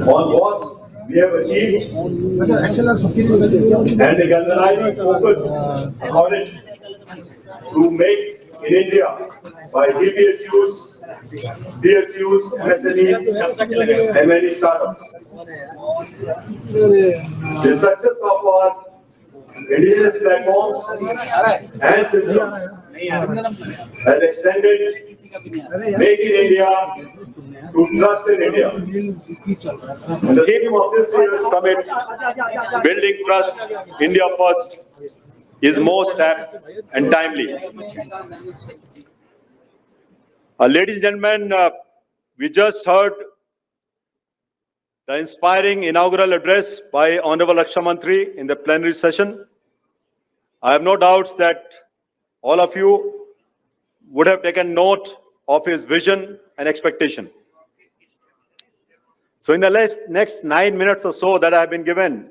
on what we have achieved and the galvanizing focus on it to make in India by DPSUs, PSUs, MSMEs, and many startups. The success of our indigenous platforms and systems has extended Make in India to Trust in India. And the theme of this year's summit, Building Trust, India First, is most apt and timely. Ladies and gentlemen, we just heard the inspiring inaugural address by Honorable Raksha Mantri in the plenary session. I have no doubts that all of you would have taken note of his vision and expectation. So in the next 9 minutes or so that I have been given,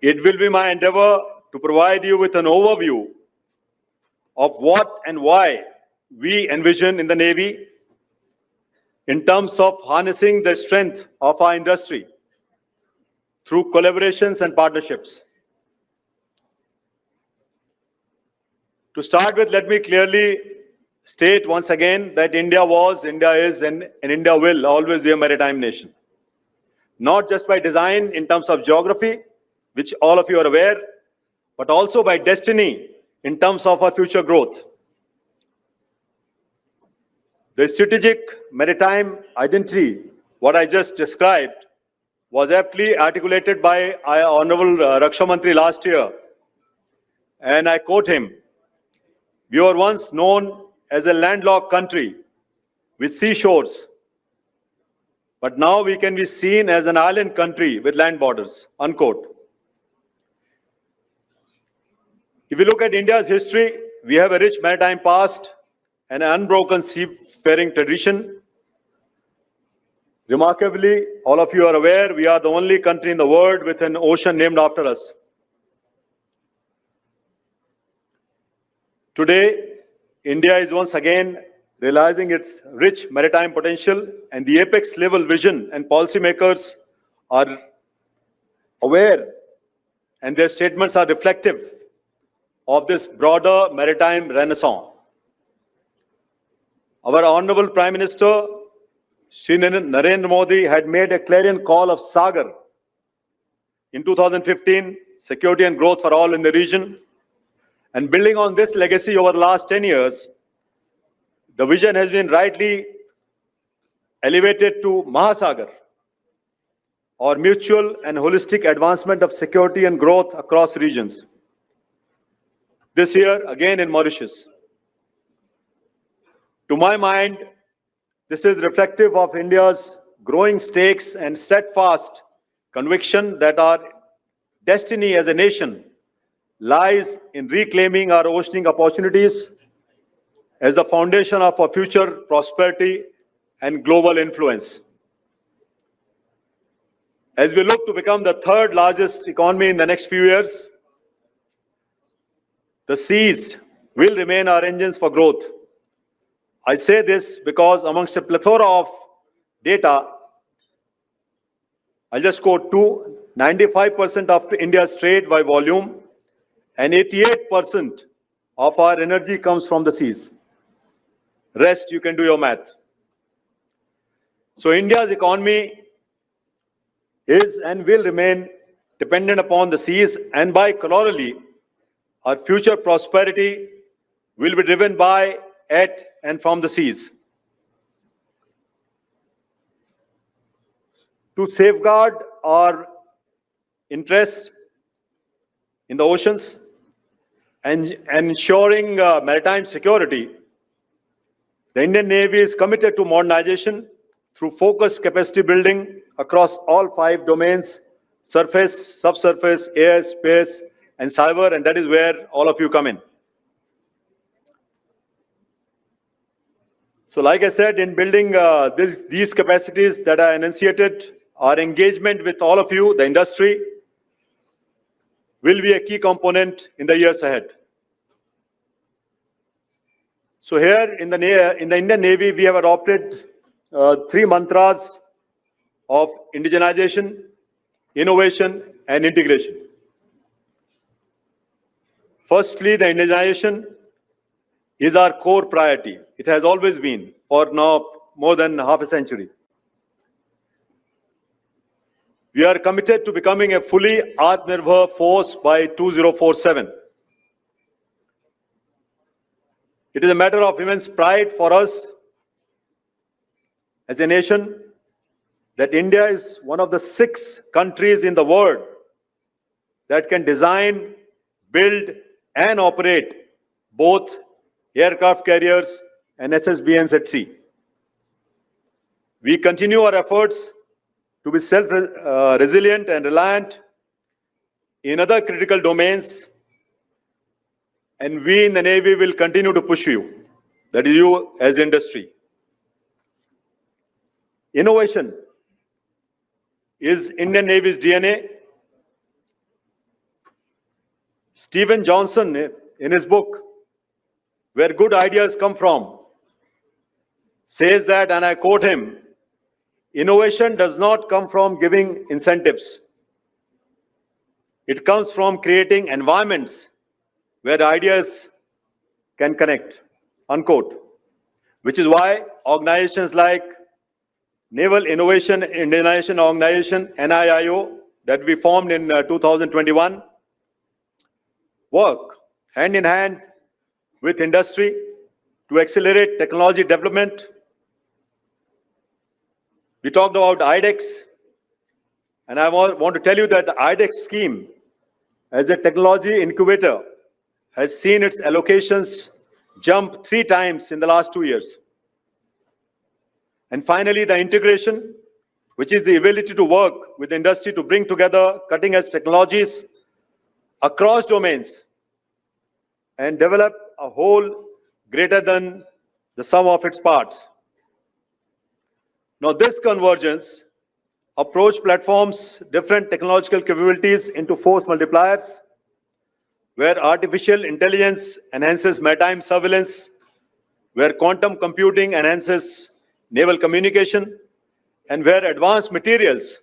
it will be my endeavor to provide you with an overview of what and why we envision in the Navy in terms of harnessing the strength of our industry through collaborations and partnerships. To start with, let me clearly state once again that India was, India is, and India will always be a maritime nation. Not just by design in terms of geography, which all of you are aware, but also by destiny in terms of our future growth. The strategic maritime identity, what I just described, was aptly articulated by Honorable Raksha Mantri last year. And I quote him, "We were once known as a landlocked country with seashores, but now we can be seen as an island country with land borders," unquote. If you look at India's history, we have a rich maritime past and an unbroken seafaring tradition. Remarkably, all of you are aware, we are the only country in the world with an ocean named after us. Today, India is once again realizing its rich maritime potential, and the apex level vision and policymakers are aware, and their statements are reflective of this broader maritime renaissance. Our Honorable Prime Minister, Shri Narendra Modi, had made a clarion call of Sagar in 2015, security and growth for all in the region. And building on this legacy over the last 10 years, the vision has been rightly elevated to Mahasagar, or mutual and holistic advancement of security and growth across regions. This year, again in Mauritius. To my mind, this is reflective of India's growing stakes and steadfast conviction that our destiny as a nation lies in reclaiming our oceanic opportunities as the foundation of our future prosperity and global influence. As we look to become the third largest economy in the next few years, the seas will remain our engines for growth. I say this because amongst a plethora of data, I'll just quote two: 95% of India's trade by volume and 88% of our energy comes from the seas. Rest, you can do your math. So India's economy is and will remain dependent upon the seas, and by corollary, our future prosperity will be driven by, at, and from the seas. To safeguard our interests in the oceans and ensuring maritime security, the Indian Navy is committed to modernization through focused capacity building across all 5 domains: surface, subsurface, air, space, and cyber, and that is where all of you come in. So like I said, in building these capacities that I enunciated, our engagement with all of you, the industry, will be a key component in the years ahead. So here in the Indian Navy, we have adopted 3 mantras of indigenization, innovation, and integration. Firstly, the indigenization is our core priority. It has always been for now more than half a century. We are committed to becoming a fully Atmanirbhar force by 2047. It is a matter of immense pride for us as a nation that India is one of the 6 countries in the world that can design, build, and operate both aircraft carriers and SSBNs at sea. We continue our efforts to be self-resilient and reliant in other critical domains, and we in the Navy will continue to push you, that is you as industry. Innovation is Indian Navy's DNA. Stephen Johnson, in his book, Where Good Ideas Come From, says that, and I quote him, innovation does not come from giving incentives. It comes from creating environments where ideas can connect, unquote. Which is why organizations like Naval Innovation Indigenization Organization, NIIO, that we formed in 2021, work hand in hand with industry to accelerate technology development. We talked about IDEX, and I want to tell you that the IDEX scheme as a technology incubator has seen its allocations jump 3 times in the last 2 years. And finally, the integration, which is the ability to work with industry to bring together cutting-edge technologies across domains and develop a whole greater than the sum of its parts. Now, this convergence approach platforms different technological capabilities into force multipliers, where artificial intelligence enhances maritime surveillance, where quantum computing enhances naval communication, and where advanced materials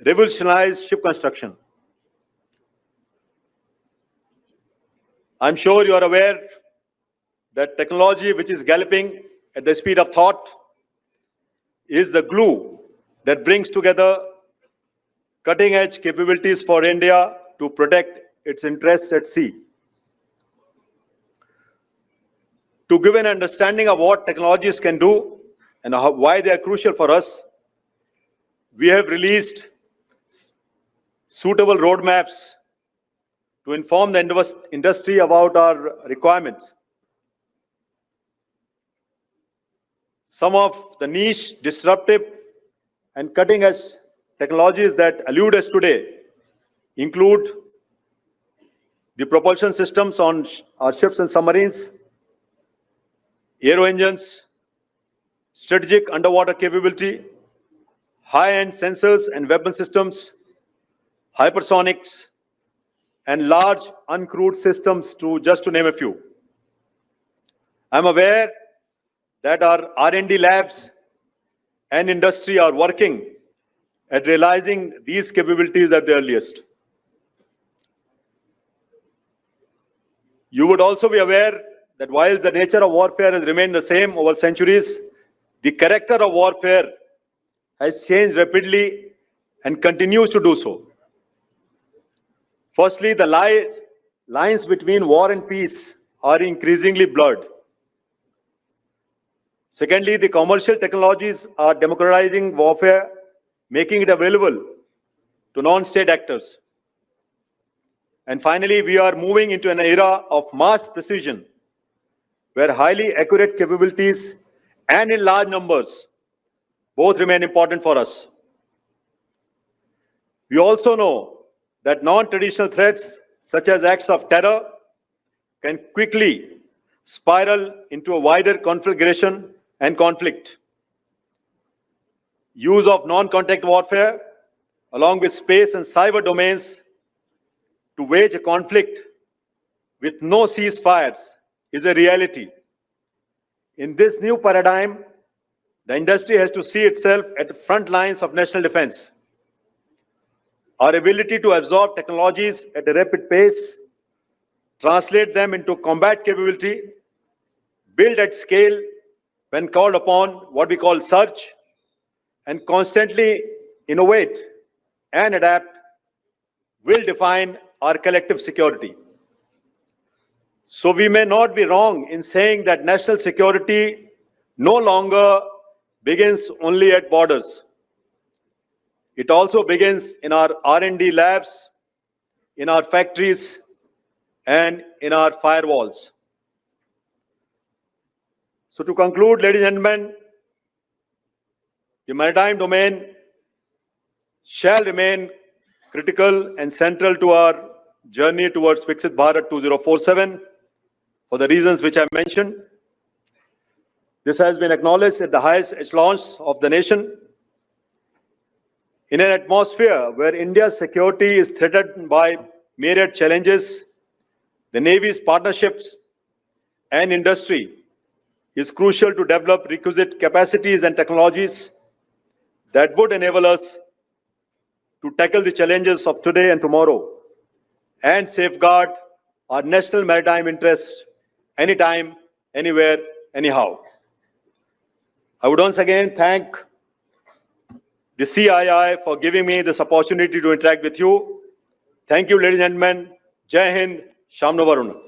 revolutionize ship construction. I'm sure you are aware that technology, which is galloping at the speed of thought, is the glue that brings together cutting-edge capabilities for India to protect its interests at sea. To give an understanding of what technologies can do and why they are crucial for us, we have released suitable roadmaps to inform the industry about our requirements. Some of the niche, disruptive, and cutting-edge technologies that elude us today include the propulsion systems on our ships and submarines, aero engines, strategic underwater capability, high-end sensors and weapon systems, hypersonics, and large uncrewed systems, just to name a few. I'm aware that our R&D labs and industry are working at realizing these capabilities at the earliest. You would also be aware that while the nature of warfare has remained the same over centuries, the character of warfare has changed rapidly and continues to do so. Firstly, the lines between war and peace are increasingly blurred. Secondly, the commercial technologies are democratizing warfare, making it available to non-state actors. And finally, we are moving into an era of mass precision, where highly accurate capabilities and in large numbers both remain important for us. We also know that non-traditional threats, such as acts of terror, can quickly spiral into a wider conflagration and conflict. Use of non-contact warfare, along with space and cyber domains, to wage a conflict with no ceasefires is a reality. In this new paradigm, The industry has to see itself at the front lines of national defense. Our ability to absorb technologies at a rapid pace, translate them into combat capability, build at scale when called upon, what we call surge, and constantly innovate and adapt will define our collective security. So we may not be wrong in saying that national security no longer begins only at borders. It also begins in our R&D labs, in our factories, and in our firewalls. So to conclude, ladies and gentlemen, the maritime domain shall remain critical and central to our journey towards Viksit Bharat 2047 for the reasons which I mentioned. This has been acknowledged at the highest echelons of the nation. In an atmosphere where India's security is threatened by myriad challenges, the Navy's partnerships and industry is crucial to develop requisite capacities and technologies that would enable us to tackle the challenges of today and tomorrow and safeguard our national maritime interests anytime, anywhere, anyhow. I would once again thank the CII for giving me this opportunity to interact with you. Thank you, ladies and gentlemen. Jai Hind, Shamno Varuna.